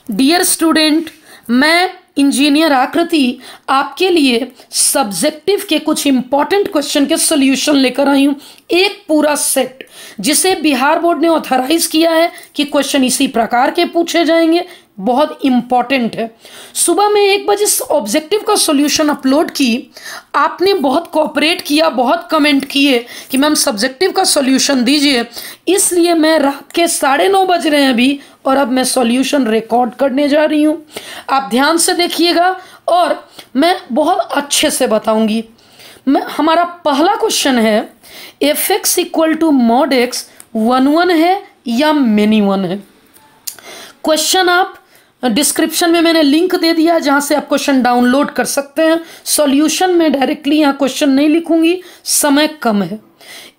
Dear student, मैं engineer आकृति आपके लिए सब्जेक्टिव के कुछ इंपॉर्टेंट क्वेश्चन के सॉल्यूशन लेकर आई हूँ। एक पूरा सेट जिसे बिहार बोर्ड ने ऑथराइज किया है कि क्वेश्चन इसी प्रकार के पूछे जाएंगे, बहुत इंपॉर्टेंट है। सुबह में 1 बजे इस ऑब्जेक्टिव का सॉल्यूशन अपलोड की, आपने बहुत कोऑपरेट किया, बहुत कमेंट किए कि मैम सब्जेक्टिव का सॉल्यूशन दीजिए, इसलिए मैं रात के 9:30 बज रहे हैं अभी और अब मैं सॉल्यूशन रिकॉर्ड करने जा रही हूँ। आप ध्यान से देखिएगा और मैं बहुत अच्छे से बताऊंगी। हमारा पहला क्वेश्चन है F X equal to mod X 1 है या मेनी 1 है। क्वेश्चन आप डिस्क्रिप्शन में मैंने लिंक दे दिया जहां से आप क्वेश्चन डाउनलोड कर सकते हैं। सॉल्यूशन में डायरेक्टली यहाँ क्वेश्चन नहीं लिखूंगी, समय कम है।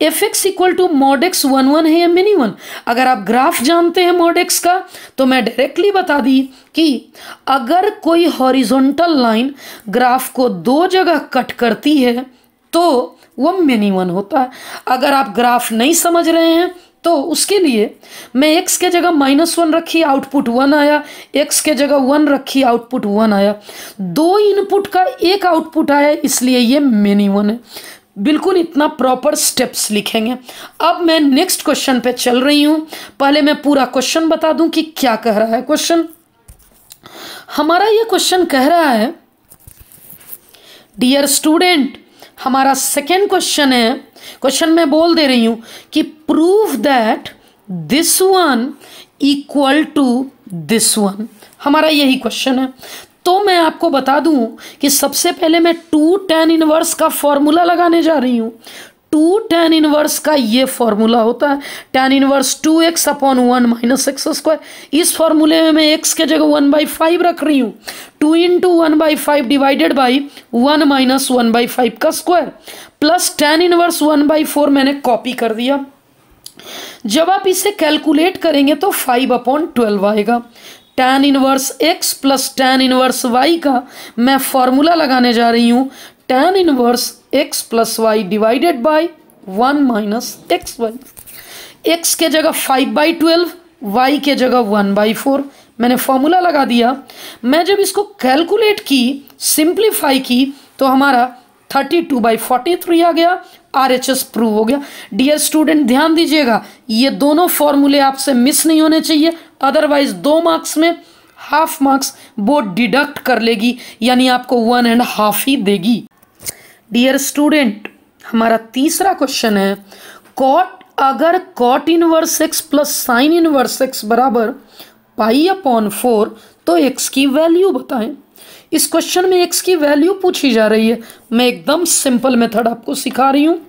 F X equal to mod X 1 है या मेनी 1। अगर आप ग्राफ जानते हैं मॉड एक्स का तो मैं डायरेक्टली बता दी कि अगर कोई हॉरिजॉन्टल लाइन ग्राफ को 2 जगह कट करती है तो वो मेनी 1 होता है। अगर आप ग्राफ नहीं समझ रहे हैं तो उसके लिए मैं x के जगह -1 रखी, आउटपुट 1 आया, x के जगह 1 रखी, आउटपुट 1 आया। 2 इनपुट का 1 आउटपुट आया, इसलिए ये मेनी 1 है। बिल्कुल इतना प्रॉपर स्टेप्स लिखेंगे। अब मैं नेक्स्ट क्वेश्चन पे चल रही हूँ। पहले मैं पूरा क्वेश्चन बता दूं कि क्या कह रहा है क्वेश्चन। हमारा ये क्वेश्चन कह रहा है, डियर स्टूडेंट, हमारा सेकेंड क्वेश्चन है। क्वेश्चन मैं बोल दे रही हूं कि prove that this one equal to this one. हमारा यही क्वेश्चन है। तो मैं आपको बता दूं कि सबसे पहले मैं 2 tan इनवर्स का फॉर्मूला लगाने जा रही हूं। 2 tan इनवर्स का ये फॉर्मूला होता है tan inverse 2x upon 1 minus x square. इस फॉर्मूले में मैं x के जगह 1/5 रख रही हूँ। 2 इंटू 1/5 डिवाइडेड बाई 1 माइनस 1/5 का स्क्वायर प्लस tan इनवर्स 1/4 मैंने कॉपी कर दिया। जब आप इसे कैलकुलेट करेंगे तो 5/12 आएगा। tan inverse x plus tan inverse y का मैं फॉर्मूला लगाने जा रही हूँ। tan inverse x plus Y divided by 1 minus X Y. X के जगह 5/12, y के जगह 1/4 मैंने फॉर्मूला लगा दिया। मैं जब इसको कैलकुलेट की, सिंप्लीफाई की, तो हमारा 32/43 आ गया। RHS प्रूव हो गया। डियर स्टूडेंट ध्यान दीजिएगा, ये दोनों फॉर्मूले आपसे मिस नहीं होने चाहिए, अदरवाइज 2 मार्क्स में हाफ मार्क्स बोर्ड डिडक्ट कर लेगी, यानी आपको 1.5 ही देगी। डियर स्टूडेंट, हमारा तीसरा क्वेश्चन है अगर cot inverse X plus sine inverse X बराबर π/4 तो x की वैल्यू बताएं। इस क्वेश्चन में x की वैल्यू पूछी जा रही है। मैं एकदम सिंपल मेथड आपको सिखा रही हूँ।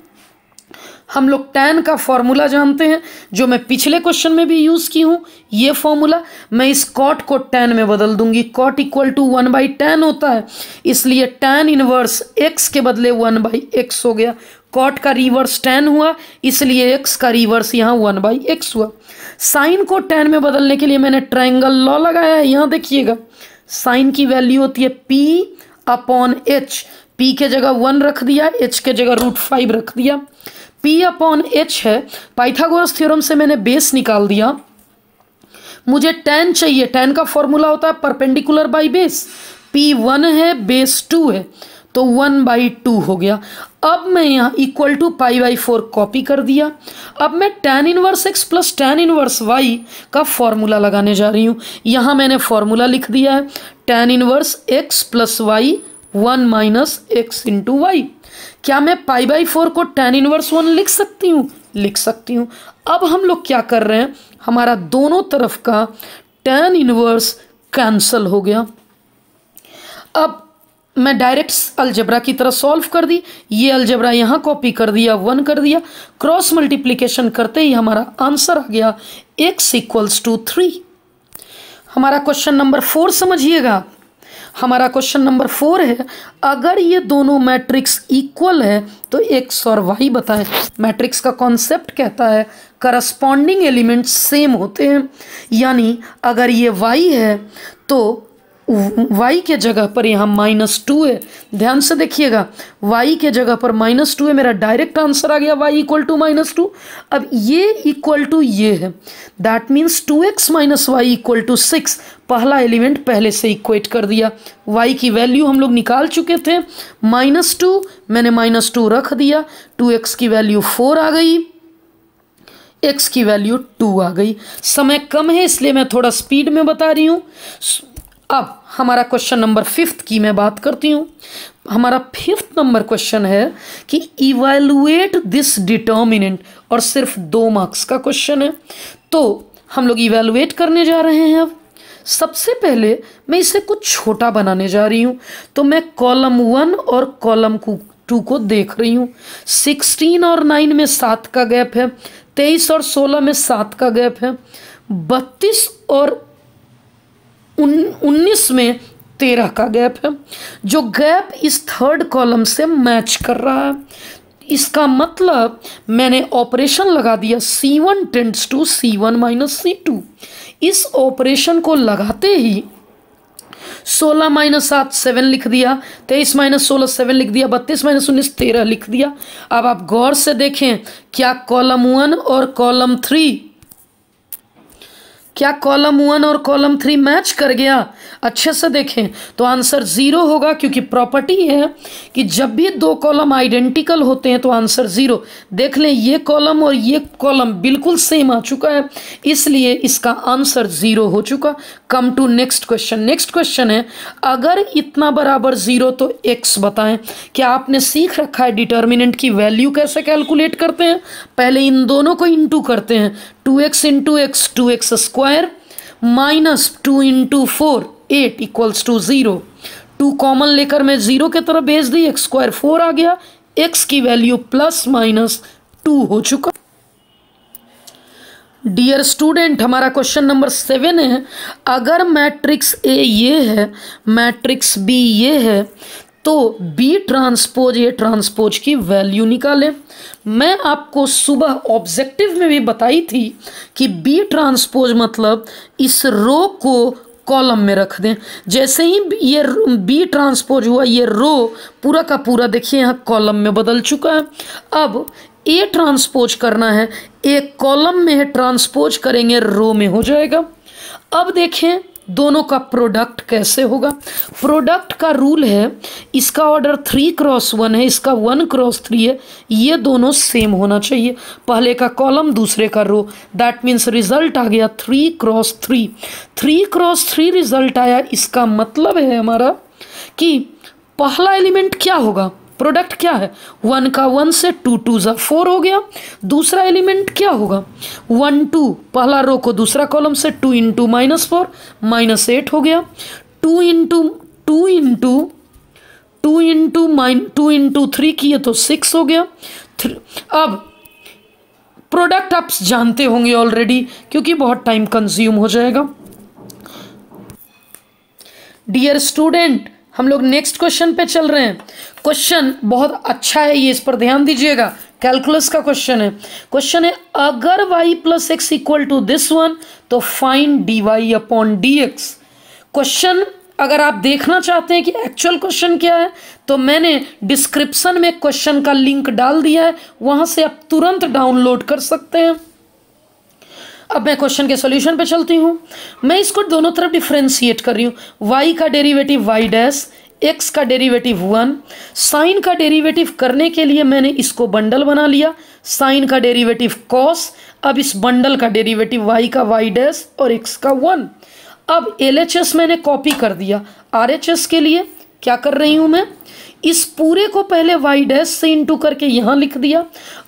हम लोग tan का फॉर्मूला जानते हैं, जो मैं पिछले क्वेश्चन में भी यूज़ की हूँ। ये फॉर्मूला मैं इस कॉट को tan में बदल दूंगी। कॉट इक्वल टू 1/tan होता है, इसलिए tan इनवर्स x के बदले 1/x हो गया। कॉट का रिवर्स tan हुआ, इसलिए x का रिवर्स यहाँ 1/x हुआ। साइन को tan में बदलने के लिए मैंने ट्रायंगल लॉ लगाया है। यहाँ देखिएगा, साइन की वैल्यू होती है p/h। p के जगह 1 रख दिया, h के जगह √5 रख दिया। p/h है, पाइथागोरस थ्योरम से मैंने बेस निकाल दिया। मुझे tan चाहिए, tan का फॉर्मूला होता है परपेंडिकुलर बाई बेस। p1 है, बेस 2 है, तो 1/2 हो गया। अब मैं यहाँ इक्वल टू π/4 कॉपी कर दिया। अब मैं tan inverse x plus tan inverse y का फॉर्मूला लगाने जा रही हूँ। यहाँ मैंने फॉर्मूला लिख दिया है, tan inverse x plus y 1 minus X into Y. क्या मैं π/4 को tan इनवर्स 1 लिख सकती हूँ? लिख सकती हूँ। अब हम लोग क्या कर रहे हैं, हमारा दोनों तरफ का tan इनवर्स कैंसल हो गया। अब मैं डायरेक्ट अलजेब्रा की तरह सॉल्व कर दी। ये अलजेब्रा यहाँ कॉपी कर दिया, 1 कर दिया। क्रॉस मल्टीप्लिकेशन करते ही हमारा आंसर आ गया x इक्वल्स टू 3। हमारा क्वेश्चन नंबर 4 समझिएगा। हमारा क्वेश्चन नंबर 4 है, अगर ये दोनों मैट्रिक्स इक्वल है तो x और y बताएं। मैट्रिक्स का कॉन्सेप्ट कहता है करस्पॉन्डिंग एलिमेंट्स सेम होते हैं, यानी अगर ये y है तो y के जगह पर यहाँ -2 है, ध्यान से देखिएगा, y के जगह पर -2 है, मेरा डायरेक्ट आंसर आ गया y इक्वल टू -2। अब ये इक्वल टू ये है, that means 2x - y equal to 6। पहला एलिमेंट पहले से इक्वेट कर दिया, y की वैल्यू हम लोग निकाल चुके थे -2, मैंने -2 रख दिया, 2x की वैल्यू 4 आ गई, x की वैल्यू 2 आ गई। समय कम है इसलिए मैं थोड़ा स्पीड में बता रही हूँ। अब हमारा क्वेश्चन नंबर 5 की मैं बात करती हूँ। हमारा 5th नंबर क्वेश्चन है कि इवैल्यूएट दिस डिटर्मिनेंट, और सिर्फ 2 मार्क्स का क्वेश्चन है, तो हम लोग इवैल्यूएट करने जा रहे हैं। अब सबसे पहले मैं इसे कुछ छोटा बनाने जा रही हूँ, तो मैं कॉलम 1 और कॉलम 2 को देख रही हूँ। 16 और 9 में 7 का गैप है, 23 और 16 में 7 का गैप है, 32 और 19 में 13 का गैप है। जो गैप इस थर्ड कॉलम से मैच कर रहा है, इसका मतलब मैंने ऑपरेशन लगा दिया C1 tends to C1 - C2। इस ऑपरेशन को लगाते ही 16 - 7 7 लिख दिया, 23 - 16 7 लिख दिया, 32 - 19 13 लिख दिया। अब आप गौर से देखें, क्या कॉलम 1 और कॉलम 3 मैच कर गया? अच्छे से देखें तो आंसर 0 होगा, क्योंकि प्रॉपर्टी है कि जब भी 2 कॉलम आइडेंटिकल होते हैं तो आंसर 0। देख लें, ये कॉलम और ये कॉलम बिल्कुल सेम आ चुका है, इसलिए इसका आंसर 0 हो चुका। Come to next question. Next question है, अगर इतना बराबर 0 तो x बताएं। क्या आपने सीख रखा है डिटर्मिनेंट की वैल्यू कैसे कैलकुलेट करते हैं? पहले इन दोनों को इंटू करते हैं, 2x × x 2x square -2 × 4 8 equals to 0। 2 common लेकर मैं 0 के तरफ भेज दी, x स्क्वायर 4 आ गया, x की वैल्यू +-2 हो चुका। डियर स्टूडेंट, हमारा क्वेश्चन नंबर 7 है, अगर मैट्रिक्स A ये है, मैट्रिक्स B ये है, तो B ट्रांसपोज A ट्रांसपोज की वैल्यू निकालें। मैं आपको सुबह ऑब्जेक्टिव में भी बताई थी कि B ट्रांसपोज मतलब इस रो को कॉलम में रख दें। जैसे ही ये B ट्रांसपोज हुआ, ये रो पूरा का पूरा देखिए यहाँ कॉलम में बदल चुका है। अब A ट्रांसपोज करना है, एक कॉलम में है, ट्रांसपोज करेंगे रो में हो जाएगा। अब देखें दोनों का प्रोडक्ट कैसे होगा। प्रोडक्ट का रूल है, इसका ऑर्डर 3 × 1 है, इसका 1 × 3 है, ये दोनों सेम होना चाहिए, पहले का कॉलम दूसरे का रो। दैट मीन्स रिजल्ट आ गया 3 × 3। 3 × 3 रिजल्ट आया, इसका मतलब है हमारा कि पहला एलिमेंट क्या होगा, प्रोडक्ट क्या है, 1 का 1 से 2 2 ज़ा 4 हो गया। दूसरा एलिमेंट क्या होगा, 1 2, पहला रो को दूसरा कॉलम से 2 × -4 -8 हो गया। 2 × 3 किए तो 6 हो गया। अब प्रोडक्ट आप जानते होंगे ऑलरेडी, क्योंकि बहुत टाइम कंज्यूम हो जाएगा। डियर स्टूडेंट, हम लोग नेक्स्ट क्वेश्चन पे चल रहे हैं। क्वेश्चन बहुत अच्छा है, ये इस पर ध्यान दीजिएगा, कैलकुलस का क्वेश्चन है। क्वेश्चन है, अगर y + x equal to this one तो फाइंड dy/dx। क्वेश्चन अगर आप देखना चाहते हैं कि एक्चुअल क्वेश्चन क्या है, तो मैंने डिस्क्रिप्शन में क्वेश्चन का लिंक डाल दिया है, वहां से आप तुरंत डाउनलोड कर सकते हैं। अब मैं क्वेश्चन के सॉल्यूशन पे चलती हूँ। मैं इसको दोनों तरफ डिफ्रेंशिएट कर रही हूँ। y का डेरिवेटिव y', x का डेरिवेटिव 1। साइन का डेरिवेटिव करने के लिए मैंने इसको बंडल बना लिया, साइन का डेरिवेटिव cos। अब इस बंडल का डेरिवेटिव y का y' और x का 1। अब LHS मैंने कॉपी कर दिया। RHS के लिए क्या कर रही हूँ मैं, इस पूरे को पहले y' से इंटू करके यहाँ लिख दिया।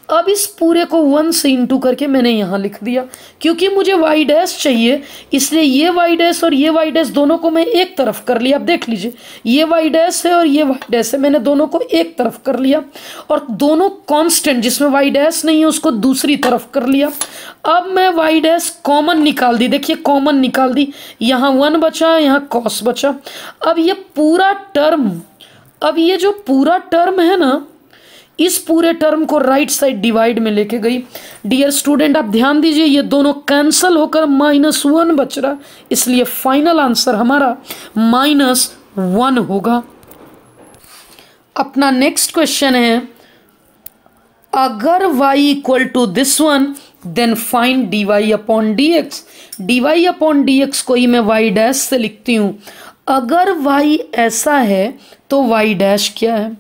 अब इस पूरे को 1 से इंटू करके मैंने यहाँ लिख दिया। क्योंकि मुझे y' चाहिए, इसलिए ये y' और ये y' दोनों को मैं एक तरफ कर लिया। अब देख लीजिए, ये y' है और ये y' है, मैंने दोनों को एक तरफ कर लिया, और दोनों कांस्टेंट जिसमें y' नहीं है उसको दूसरी तरफ कर लिया। अब मैं y' कॉमन निकाल दी, देखिए कॉमन निकाल दी, यहाँ 1 बचा, यहाँ cos बचा। अब ये पूरा टर्म, अब ये जो पूरा टर्म है ना, इस पूरे टर्म को राइट साइड डिवाइड में लेके गई। डियर स्टूडेंट आप ध्यान दीजिए, ये दोनों कैंसल होकर -1 बच रहा, इसलिए फाइनल आंसर हमारा -1 होगा। अपना नेक्स्ट क्वेश्चन है, अगर y equal to this one then find dy upon dx। dy upon dx को ही मैं y डैश से लिखती हूँ। अगर y ऐसा है तो y डैश क्या है?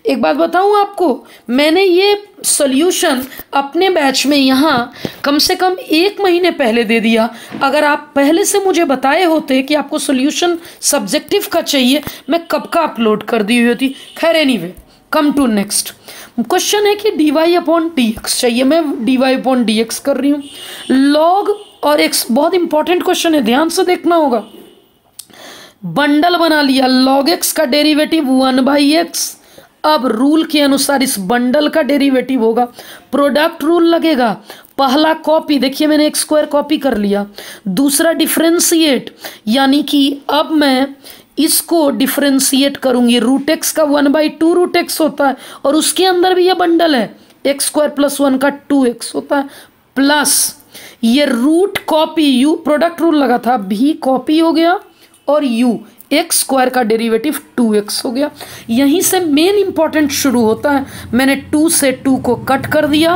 एक बात बताऊं आपको, मैंने ये सॉल्यूशन अपने बैच में यहाँ कम से कम 1 महीने पहले दे दिया। अगर आप पहले से मुझे बताए होते कि आपको सॉल्यूशन सब्जेक्टिव का चाहिए, मैं कब का अपलोड कर दी हुई होती। खैर anyway, come to next question है कि dy अपॉन dx चाहिए, मैं dy अपॉन dx कर रही हूँ। log और x बहुत इंपॉर्टेंट क्वेश्चन है, ध्यान से देखना होगा। बंडल बना लिया, log x का डेरिवेटिव 1/x। अब रूल के अनुसार इस बंडल का डेरिवेटिव होगा, प्रोडक्ट रूल लगेगा। पहला कॉपी, देखिए मैंने x² कॉपी कर लिया। दूसरा डिफ्रेंशिएट, यानी कि अब मैं इसको डिफ्रेंशिएट करूंगी। √x का 1/2 √x होता है और उसके अंदर भी ये बंडल है, x² + 1 का 2x होता है, प्लस ये root copy u, product rule लगा था, भी कॉपी हो गया और u x² का डेरिवेटिव 2x हो गया। यहीं से मेन इंपॉर्टेंट शुरू होता है। मैंने 2 से 2 को कट कर दिया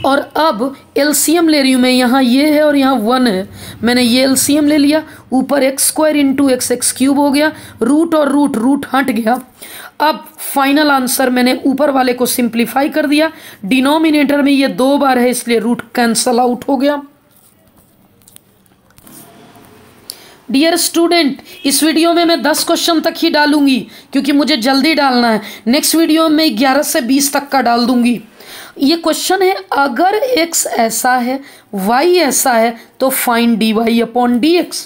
और अब एलसीएम ले रही हूँ मैं। यहाँ ये है और यहाँ 1 है, मैंने ये एलसीएम ले लिया। ऊपर x² × x³ हो गया, रूट और रूट हट गया। अब फाइनल आंसर मैंने ऊपर वाले को सिंप्लीफाई कर दिया। डिनोमिनेटर में ये 2 बार है इसलिए रूट कैंसल आउट हो गया। डियर स्टूडेंट, इस वीडियो में मैं 10 क्वेश्चन तक ही डालूंगी क्योंकि मुझे जल्दी डालना है। नेक्स्ट वीडियो में 11 से 20 तक का डाल दूंगी। ये क्वेश्चन है, अगर x ऐसा है y ऐसा है तो फाइंड dy अपॉन dx।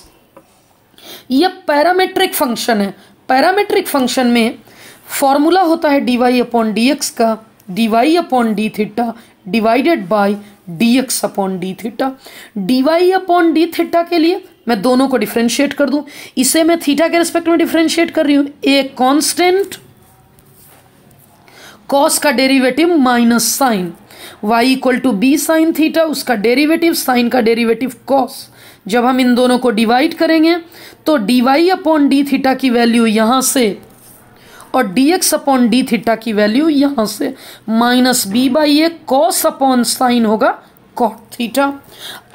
ये पैरामेट्रिक फंक्शन है। पैरामेट्रिक फंक्शन में फॉर्मूला होता है dy अपॉन dx का, dy upon d theta divided by dx upon d theta. dy upon d theta के लिए मैं दोनों को डिफ्रेंशिएट कर दूं। इसे मैं थीटा के रिस्पेक्ट में डिफ्रेंशिएट कर रही हूं। ए कांस्टेंट, कॉस का derivative minus sine, y equal to B sine theta, उसका डेरिवेटिव साइन का डेरिवेटिव कॉस। जब हम इन दोनों को डिवाइड करेंगे तो dy अपॉन डी थीटा की वैल्यू यहाँ से और dx अपॉन डी थीटा की वैल्यू यहाँ से, -b/a कॉस अपॉन साइन होगा कॉट थीटा।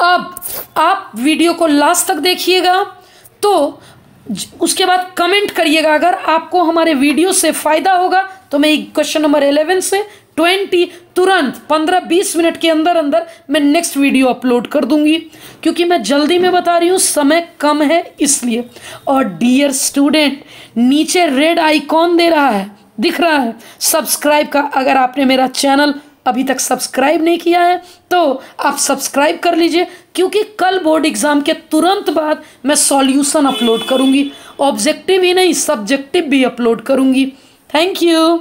अब आप वीडियो को लास्ट तक देखिएगा तो उसके बाद कमेंट करिएगा। अगर आपको हमारे वीडियो से फ़ायदा होगा तो मैं क्वेश्चन नंबर 11 से 20 तुरंत 15-20 मिनट के अंदर अंदर मैं नेक्स्ट वीडियो अपलोड कर दूंगी, क्योंकि मैं जल्दी में बता रही हूँ, समय कम है इसलिए। और डियर स्टूडेंट, नीचे रेड आइकॉन दे रहा है, दिख रहा है सब्सक्राइब का। अगर आपने मेरा चैनल अभी तक सब्सक्राइब नहीं किया है तो आप सब्सक्राइब कर लीजिए, क्योंकि कल बोर्ड एग्जाम के तुरंत बाद मैं सॉल्यूशन अपलोड करूंगी। ऑब्जेक्टिव ही नहीं, सब्जेक्टिव भी अपलोड करूंगी। Thank you.